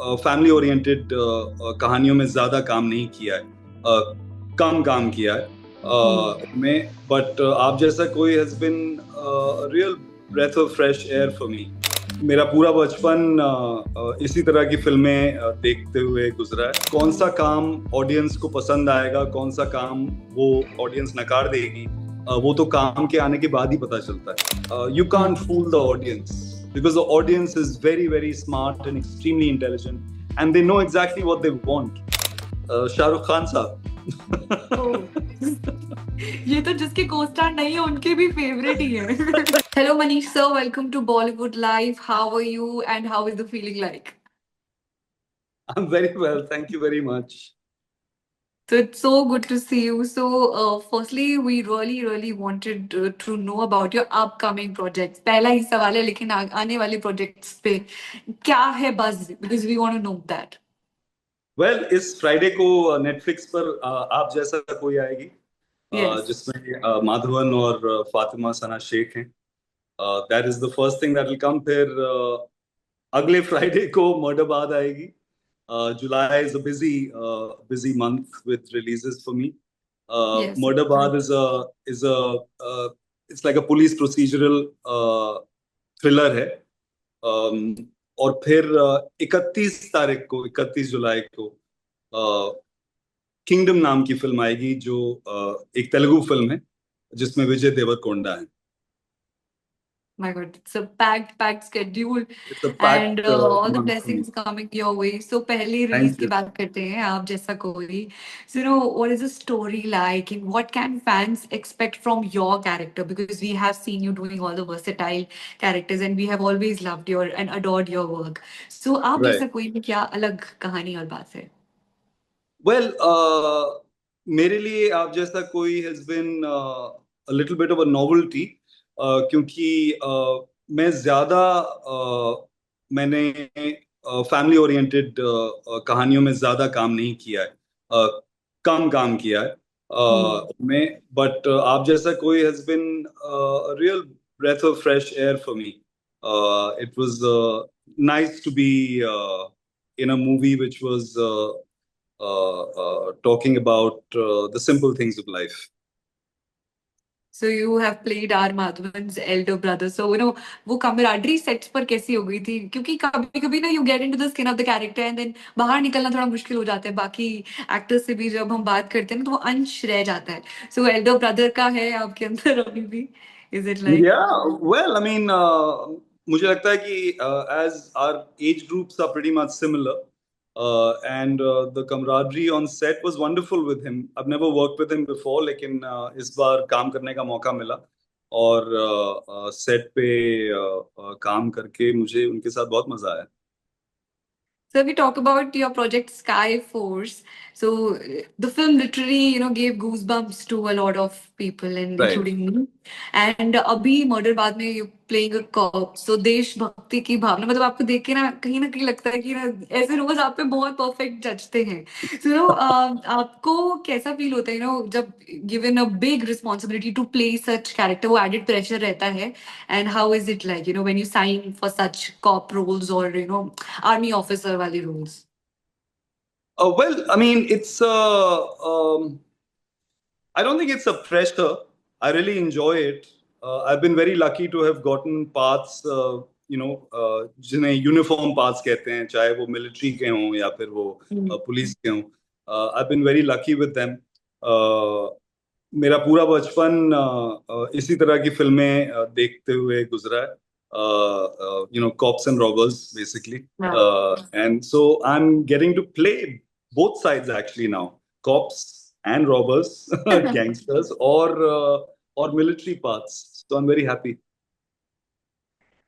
Family oriented कहानियों में ज्यादा काम नहीं किया है, कम काम किया है मैं। बट आप जैसा कोई has been real breath of fresh air for me. मेरा पूरा बचपन इसी तरह की फिल्में देखते हुए गुजरा है। कौन सा काम ऑडियंस को पसंद आएगा, कौन सा काम वो ऑडियंस नकार देगी, वो तो काम के आने के बाद ही पता चलता है। You can't fool the audience because the audience is very very smart and extremely intelligent and they know exactly what they want. Shah Rukh Khan ये तो जिसके को-स्टार नहीं है उनके भी फेवरेट ही है। Hello Manish sir, welcome to Bollywood Live. How are you and how is the feeling like? I'm very well, thank you very much. So it's so good to see you. So firstly, we really wanted to know about your upcoming projects. पहला ही सवाल है, लेकिन आने वाले projects पे क्या है buzz? Because we want to know that. Well, इस फ्राइडे को नेटफ्लिक्स पर आप जैसा कोई आएगी, Yes. जिसमें माधवन और फातिमा सना शेख हैं। That is the first thing that will come. फिर अगले फ्राइडे को मर्डरबाद आएगी। जुलाई is a busy month with releases for me. Yes. Murderbad it's like a police procedural thriller है। और फिर 31 जुलाई को किंगडम नाम की फिल्म आएगी, जो एक तेलुगु फिल्म है जिसमें विजय देवरकोंडा है। My God, it's a packed schedule It's a and packed all the month for me. blessings coming your way. So पहले release Thank की you. बात करते हैं, आप जैसा कोई. So what is the story like and what can fans expect from your character? Because we have seen you doing all the versatile characters and we have always loved your and adored your work. So आप Right. जैसा कोई में क्या अलग कहानी और बात है? Well, मेरे लिए आप जैसा कोई has been a little bit of a novelty, क्योंकि मैं ज्यादा मैंने फैमिली ओरिएंटेड कहानियों में ज्यादा काम नहीं किया है, कम काम किया है मैं। बट आप जैसा कोई has been real breath of fresh air for me. It was nice to be in a movie which was talking about the simple things of life. So you have played R Madhavan's elder brother. So वो camaraderie sets पर कैसी हो गई थी? क्योंकि कभी-कभी ना you get into the skin of the character and then बाहर निकलना थोड़ा मुश्किल हो जाता है। बाकी actors से भी जब हम बात करते हैं ना तो वो अंश रह जाता है। So elder brother का है आपके अंदर अभी भी? Is it like? Yeah, well, I mean, मुझे लगता है कि as our age groups are pretty much similar, and the camaraderie on set was wonderful with him. I've never worked with him before, लेकिन इस बार काम करने का मौका मिला और सेट पे काम करके मुझे उनके साथ बहुत मजा आया। So we talk about your project Sky Force. So the film literally, gave goosebumps to a lot of people, and Right. including me. And अभी मर्डर बाद में you playing a cop. So देशभक्ति की भावना, मतलब आपको देख के ना कहीं लगता है कि ना ऐसे रोज आप पे बहुत परफेक्ट जचते हैं. So आपको कैसा फील होता है जब given a big responsibility to play such character, वो added pressure रहता है. And how is it like when you sign for such cop roles or army officer wali roles? Well, I mean, I don't think it's a pressure. I really enjoy it. I've been very lucky to have gotten paths, जिन्हें uniform paths कहते हैं, चाहे वो military के हों या फिर वो पुलिस के हों। I've been very lucky with them. मेरा पूरा बचपन इसी तरह की फिल्में देखते हुए गुजरा है। Cops and robbers, basically. And so I'm getting to play both sides actually now, cops and robbers, gangsters, or military parts. So I'm very happy.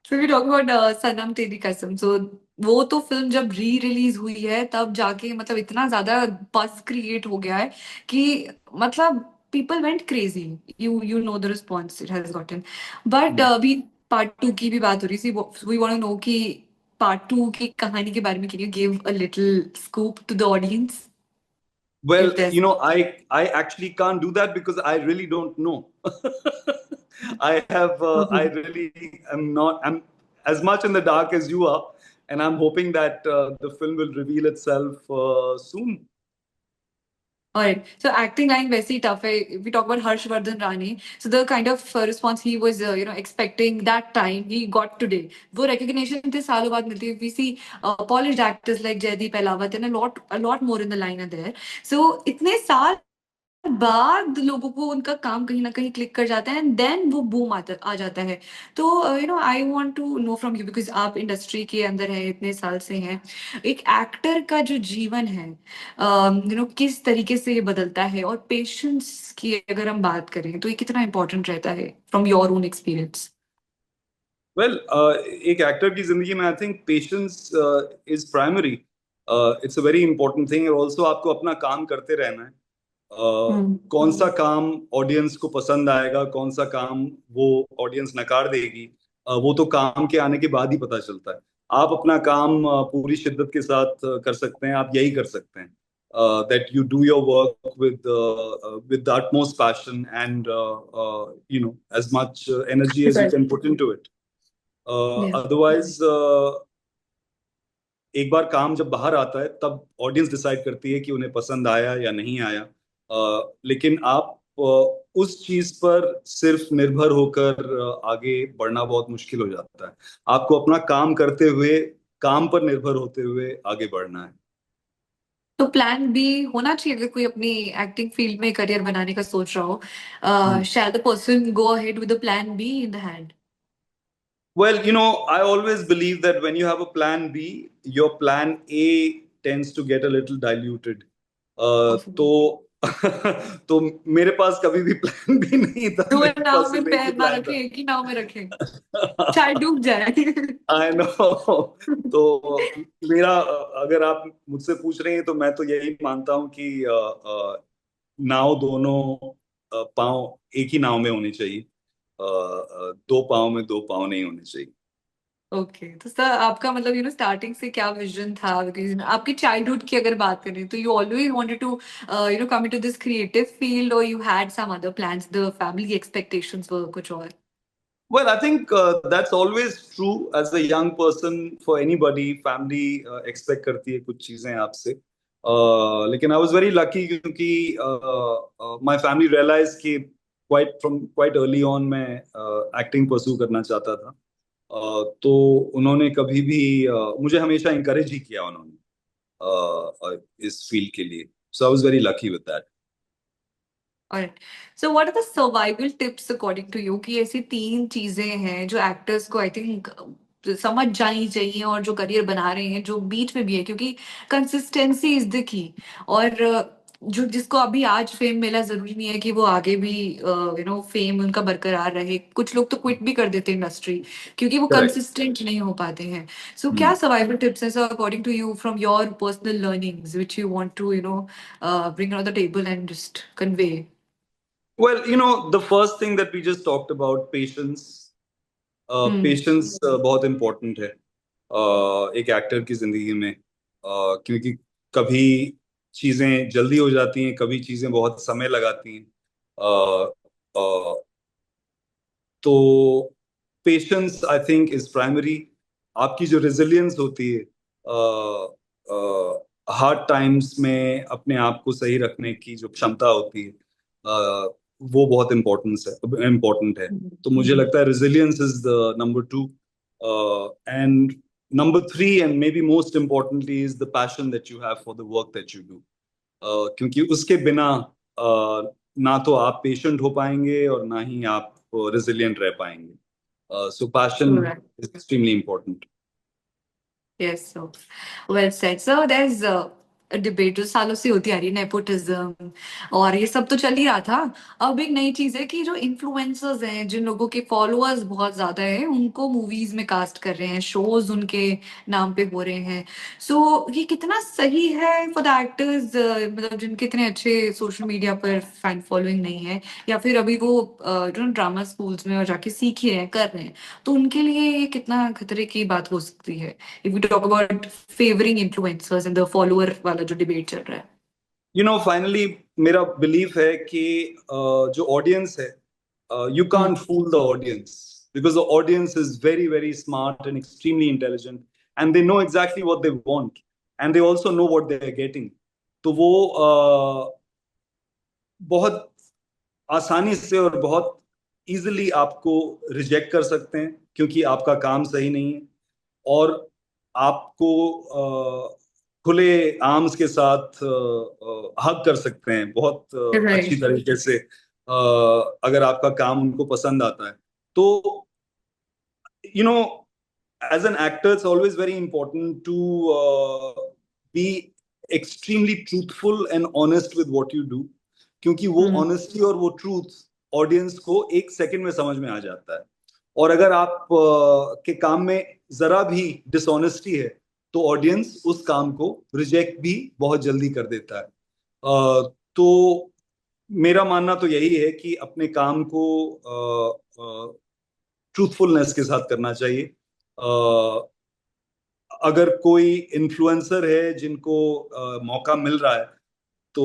So we talk about सनम तेरी कसम. So वो तो फिल्म जब re release हुई है तब जाके मतलब इतना ज्यादा बस क्रिएट हो गया है कि मतलब people went crazy. You know the response it has gotten. But अभी पार्ट 2 की भी बात हो रही थी. We want to know कि पार्ट 2 की कहानी के बारे में can you give a little scoop to the audience? Well, If there's I actually can't do that because I really don't know. I really am not. I'm as much in the dark as you are. and I'm hoping that the film will reveal itself soon. All right. So acting line वैसे ही tough है. If we talk about Harshvardhan Rani, so the kind of response he was, expecting that time, he got today. वो recognition इतने सालों बाद मिलती है. We see polished actors like Jaideep Ahlawat and a lot more in the line are there. So इतने साल बाद लोगों को उनका काम कहीं ना कहीं क्लिक कर जाता है एंड देन वो बूम आ जाता है. तो I want to know from you because आप इंडस्ट्री के अंदर हैं, इतने साल से हैं. एक एक्टर का जो जीवन है, किस तरीके से ये बदलता है, और पेशेंस की अगर हम बात करें तो ये कितना इंपॉर्टेंट रहता है from your own experience. Well, एक एक्टर की जिंदगी में I think patience is primary. It's a very important thing. और ऑल्सो आपको अपना काम करते रहना है. कौन सा काम ऑडियंस को पसंद आएगा, कौन सा काम वो ऑडियंस नकार देगी, वो तो काम के आने के बाद ही पता चलता है. आप अपना काम पूरी शिद्दत के साथ कर सकते हैं. आप यही कर सकते हैं that you do your work with the utmost passion and as much energy as you can put into it. Otherwise, एक बार काम जब बाहर आता है तब ऑडियंस डिसाइड करती है कि उन्हें पसंद आया या नहीं आया. लेकिन आप उस चीज पर सिर्फ निर्भर होकर आगे बढ़ना बहुत मुश्किल हो जाता है. आपको अपना काम करते हुए, काम पर निर्भर होते हुए आगे बढ़ना है. तो प्लान बी होना चाहिए अगर कोई अपनी एक्टिंग फील्ड में करियर बनाने का सोच रहा हो. Shall the person go ahead with the plan B in the hand. Well, I always believe that when you have a plan B, your plan A tends to get a little diluted. तो तो मेरे पास कभी भी plan B नहीं था. दो मेरे नाव पास में सिर्फ एक ही पैर ना प्लान रखें, था. एक ही नाव में रखें, चाहे डूब जाए. I know. तो मेरा, अगर आप मुझसे पूछ रहे हैं तो मैं तो यही मानता हूँ कि नाव दोनों पांव एक ही नाव में होनी चाहिए. दो पांव में दो पांव नहीं होने चाहिए. ओके. तो सर आपका मतलब स्टार्टिंग से क्या विजन था, बिकॉज आपकी चाइल्डहुड की अगर बात करें तो you always wanted to come into this creative field, और you had some other plans, the family expectations were कुछ और. Well, I think that's always true as a young person for anybody. Family expect करती है कुछ चीजें आपसे. लेकिन I was very lucky क्योंकि my family realized कि quite early on मैं acting pursue करना चाहता था. तो उन्होंने कभी भी मुझे हमेशा encourage ही किया उन्होंने इस फील्ड के लिए. So I was very lucky with that. Alright. So what are the survival tips according to you कि ऐसी 3 चीजें हैं जो एक्टर्स को आई थिंक समझ जानी चाहिए, और जो करियर बना रहे हैं जो बीच में भी है, क्योंकि कंसिस्टेंसी इज द की. और जो जिसको अभी आज फेम मिला जरूरी नहीं है कि वो आगे भी फेम उनका बरकरार रहे. कुछ लोग तो क्विट भी कर देते हैं इंडस्ट्री क्योंकि वो Correct. कंसिस्टेंट नहीं हो पाते हैं. सो क्या सर्वाइवल टिप्स हैं sir according to you from your personal learnings which you want to bring on the table and just convey? Well, the first thing that we just talked about, patience. Patience बहुत important है एक actor की जिंदगी में. क्योंकि कभी चीजें जल्दी हो जाती हैं, कभी चीजें बहुत समय लगाती हैं. तो patience I think is primary. आपकी जो रेजिलियंस होती है हार्ड टाइम्स में अपने आप को सही रखने की जो क्षमता होती है, वो बहुत इम्पोर्टेंट है. तो मुझे लगता है resilience is the number 2. And number 3 and may be most importantly is the passion that you have for the work that you do. क्योंकि उसके बिना ना तो आप पेशेंट हो पाएंगे और ना ही आप रेजिलियंट रह पाएंगे. सो passion is extremely important. Yes, so well said. So there's a debate जो सालों से होती आ रही है, नेपोटिज्म और ये सब तो चल ही रहा था. अब एक नई चीज है कि जो इन्फ्लुएंसर्स हैं, जिन लोगों के फॉलोअर्स बहुत ज्यादा हैं, उनको मूवीज में कास्ट कर रहे हैं, शोज उनके नाम पे हो रहे हैं. सो ये कितना सही है फॉर द एक्टर्स, मतलब जिनके इतने अच्छे सोशल मीडिया पर फैन फॉलोइंग नहीं है, या फिर अभी वो जो ड्रामा स्कूल्स में और जाके सीख ही रहे हैं, कर रहे हैं, तो उनके लिए ये कितना खतरे की बात हो सकती है if we talk about favoring influencers and the follower वाला जो डिबेट चल रहा है. फाइनली मेरा बिलीफ है कि जो ऑडियंस है, you can't fool the audience because the audience is very very smart and extremely intelligent. and they know exactly what they want, and they also know what they are getting. तो वो बहुत आसानी से और बहुत easily आपको reject कर सकते हैं क्योंकि आपका काम सही नहीं है, और आपको खुले आर्म्स के साथ हग कर सकते हैं बहुत अच्छी राइट। तरीके से, अगर आपका काम उनको पसंद आता है तो, you know, as an actor, it's always very important to be extremely truthful and honest with what you do, क्योंकि वो हम्म। ऑनेस्टी और वो ट्रूथ ऑडियंस को एक सेकंड में समझ में आ जाता है। और अगर आप के काम में जरा भी डिसऑनेस्टी है तो ऑडियंस उस काम को रिजेक्ट भी बहुत जल्दी कर देता है। तो मेरा मानना तो यही है कि अपने काम को ट्रूथफुलनेस के साथ करना चाहिए। अगर कोई इन्फ्लुएंसर है जिनको मौका मिल रहा है तो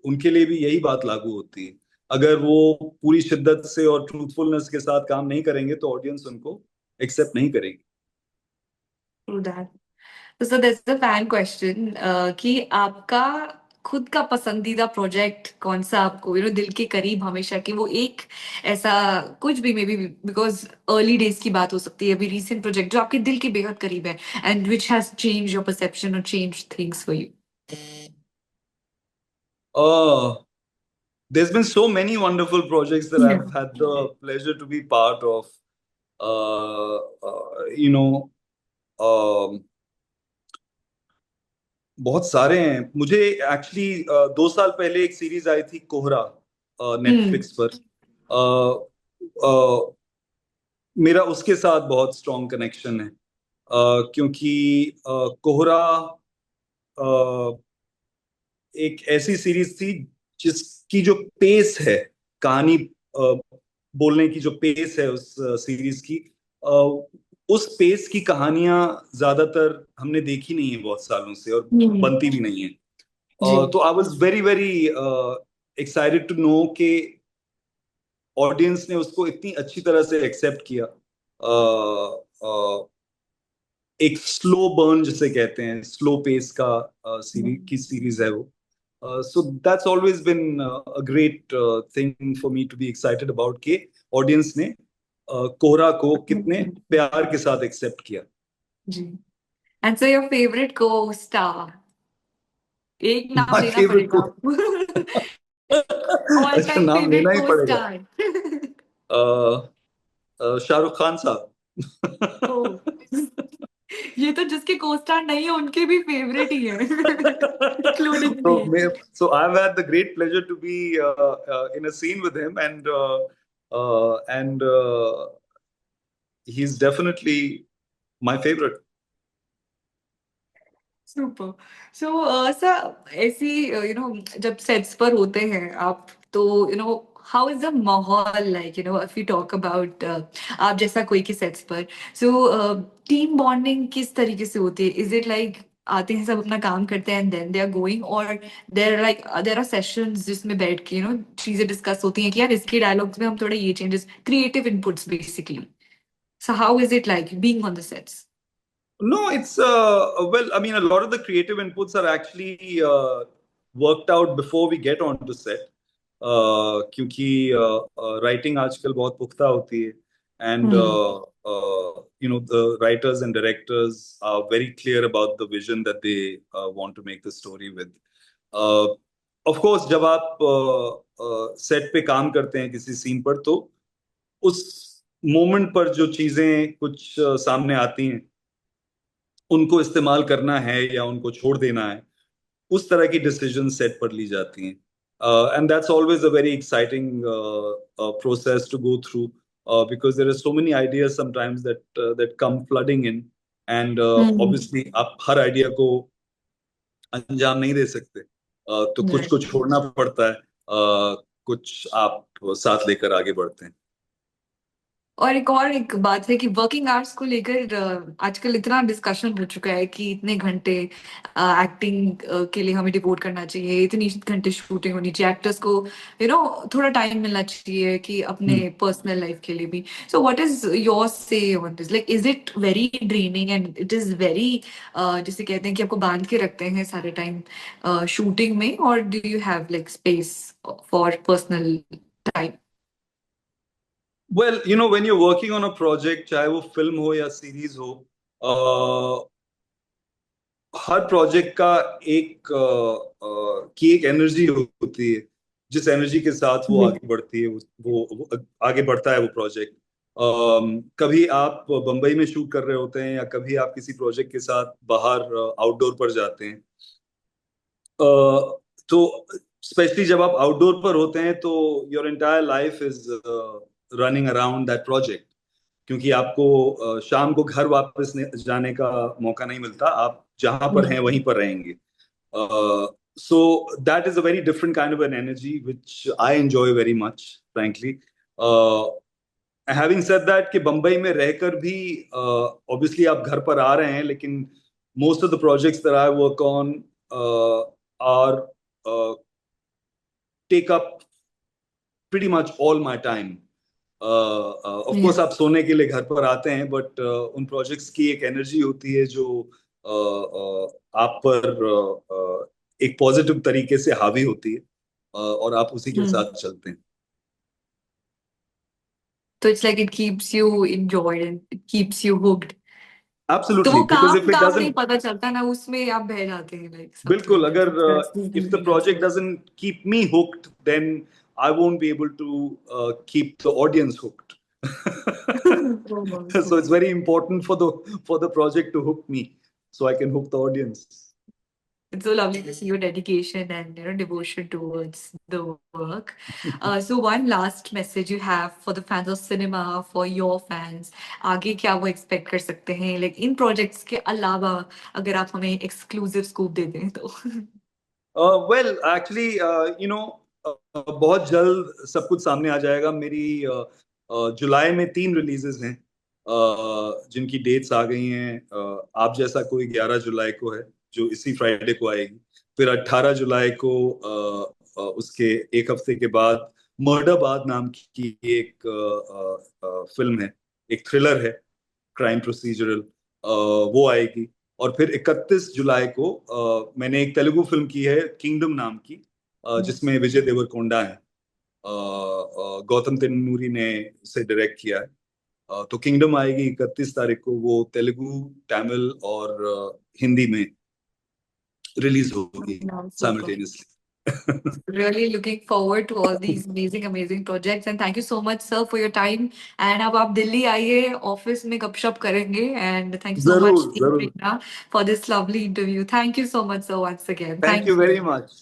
उनके लिए भी यही बात लागू होती है। अगर वो पूरी शिद्दत से और ट्रूथफुलनेस के साथ काम नहीं करेंगे तो ऑडियंस उनको एक्सेप्ट नहीं करेगी। True that. So there's a fan question कि आपका खुद का पसंदीदा प्रोजेक्ट कौन सा आपको दिल के करीब हमेशा, कि वो एक ऐसा कुछ भी, may be because early days की बात हो सकती है, अभी रीसेंट प्रोजेक्ट जो आपके दिल के बेहद करीब है and which has change your perception और change things for you. Uh, there's been so many wonderful projects that Yeah. I've had the pleasure to be part of. You know, बहुत सारे हैं। मुझे एक्चुअली 2 साल पहले एक सीरीज आई थी कोहरा हम्म। नेटफ्लिक्स पर। अ, मेरा उसके साथ बहुत स्ट्रॉन्ग कनेक्शन है, क्योंकि कोहरा एक ऐसी सीरीज थी जिसकी जो पेस है, कहानी बोलने की जो पेस है उस सीरीज की, अ, उस पेस की कहानियां ज्यादातर हमने देखी नहीं है बहुत सालों से, और हम्म। बनती भी नहीं है। जी। तो I was very very excited to know कि ऑडियंस ने उसको इतनी अच्छी तरह से एक्सेप्ट किया। एक स्लो बर्न जिसे कहते हैं, स्लो पेस का सीरीज है वो। So that's always been a great thing for me to be excited about के ऑडियंस ने कोहरा को कितने प्यार के साथ एक्सेप्ट किया। जी। And so your favourite costar, एक नाम माय लेना फेवरेट पड़ेगा को आपको। ऑल अच्छा, टाइम नाम फेवरेट लेना ही को पड़ेगा। स्टार। शाहरुख खान साहब। ओ, ये तो जिसके को स्टार नहीं है उनके भी फेवरेट ही है, including me. So I've had the great pleasure to be in a scene with him, and he's definitely my favorite. Super. So sir, ऐसी जब सेट्स पर होते हैं आप, तो हाउ इज द माहौल like, if you talk about आप जैसा कोई के सेट्स पर, सो टीम बॉन्डिंग किस तरीके से होती है? इज इट लाइक आते हैं सब अपना काम करते हैं and then they are going, और देर आर सेशंस जिसमें बैठ के चीजें डिस्कस होती हैं कि यार इसके डायलॉग्स में हम थोड़ा ये changes, creative inputs basically. So how is it like being on the sets? No, it's well, I mean, a lot of the creative inputs are actually worked out before we get onto set, क्योंकि writing आजकल बहुत पुख्ता होती है, and the writers and directors are very clear about the vision that they want to make the story with. Uh, of course, जब आप set पे काम करते हैं किसी सीन पर, तो उस मोमेंट पर जो चीजें कुछ सामने आती हैं उनको इस्तेमाल करना है या उनको छोड़ देना है, उस तरह की डिसीजन सेट पर ली जाती हैं। And that's always a very exciting process to go through, because there are so many ideas sometimes that come flooding in, and obviously आप हर आइडिया को अंजाम नहीं दे सकते, तो कुछ राइट। कुछ छोड़ना पड़ता है, कुछ आप साथ लेकर आगे बढ़ते हैं। और एक बात है कि वर्किंग आवर्स को लेकर आजकल इतना डिस्कशन हो चुका है कि इतने घंटे एक्टिंग के लिए हमें डिवोट करना चाहिए, इतनी घंटे शूटिंग होनी चाहिए, एक्टर्स को थोड़ा टाइम मिलना चाहिए कि अपने हम्म। पर्सनल लाइफ के लिए भी। सो व्हाट इज योर से on this, like is it very draining and it is very, जिसे कहते हैं कि आपको बांध के रखते हैं सारे टाइम शूटिंग में, और do you have like space for personal time? Well you know when you working on a project, चाहे वो फिल्म हो या सीरीज हो, हर प्रोजेक्ट का की एक एनर्जी होती है, जिस एनर्जी के साथ वो आगे बढ़ती है, वो आगे बढ़ता है वो प्रोजेक्ट। कभी आप बंबई में शूट कर रहे होते हैं या कभी आप किसी प्रोजेक्ट के साथ बाहर आउटडोर पर जाते हैं। तो स्पेशली जब आप आउटडोर पर होते हैं तो your entire life is running around that project, क्योंकि आपको शाम को घर वापस जाने का मौका नहीं मिलता, आप जहां पर हैं वहीं पर रहेंगे। So that is a very different kind of an energy which I enjoy very much, frankly. Having said that, कि बंबई में रहकर भी ऑब्वियसली आप घर पर आ रहे हैं, लेकिन most of the projects that I work on are take up pretty much all my time. Of course आप सोने के लिए घर पर आते हैं, बट उन प्रोजेक्ट्स की एक एनर्जी होती है जो आप पर एक पॉजिटिव तरीके से हावी होती है, और आप उसी के Yeah. साथ चलते हैं। तो it's like it keeps you enjoyed and it keeps you hooked. तो एब्सोल्युटली, वो बिकॉज काम इफ इट काम नहीं डजंट, पता चलता ना, उसमें आप बह जाते हैं, लाइक बिल्कुल, समथिंग अगर if the that's project doesn't keep me hooked, then I won't be able to keep the audience hooked. So it's very important for the project to hook me, so I can hook the audience. It's so lovely to see your dedication and devotion towards the work. So one last message you have for the fans of cinema, for your fans, आगे क्या वो expect कर सकते हैं, like इन projects के अलावा, अगर आप हमें exclusive scoop दे दें तो। Well, actually, बहुत जल्द सब कुछ सामने आ जाएगा। मेरी जुलाई में 3 रिलीजेस हैं, जिनकी डेट्स आ गई हैं। आप जैसा कोई 11 जुलाई को है, जो इसी फ्राइडे को आएगी। फिर 18 जुलाई को उसके एक हफ्ते के बाद मर्डरबाद नाम की एक फिल्म है, एक थ्रिलर है, क्राइम प्रोसीजरल, वो आएगी। और फिर 31 जुलाई को मैंने एक तेलुगु फिल्म की है, किंगडम नाम की, जिसमें विजय देवरकोंडा है, गौतम तेनूरी ने इसे डायरेक्ट किया है। तो किंगडम आएगी 31 तारीख को, वो तेलुगु, तमिल और हिंदी में रिलीज होगी Super. Simultaneously. Really looking forward to all these amazing projects, and thank you so much sir for your time. And अब आप दिल्ली आइए, ऑफिस में गपशप करेंगे, and thank you so जरूर much team जरूर, Prerna, for this lovely interview. Thank you so much sir once again. Thank you Thank you. Very much.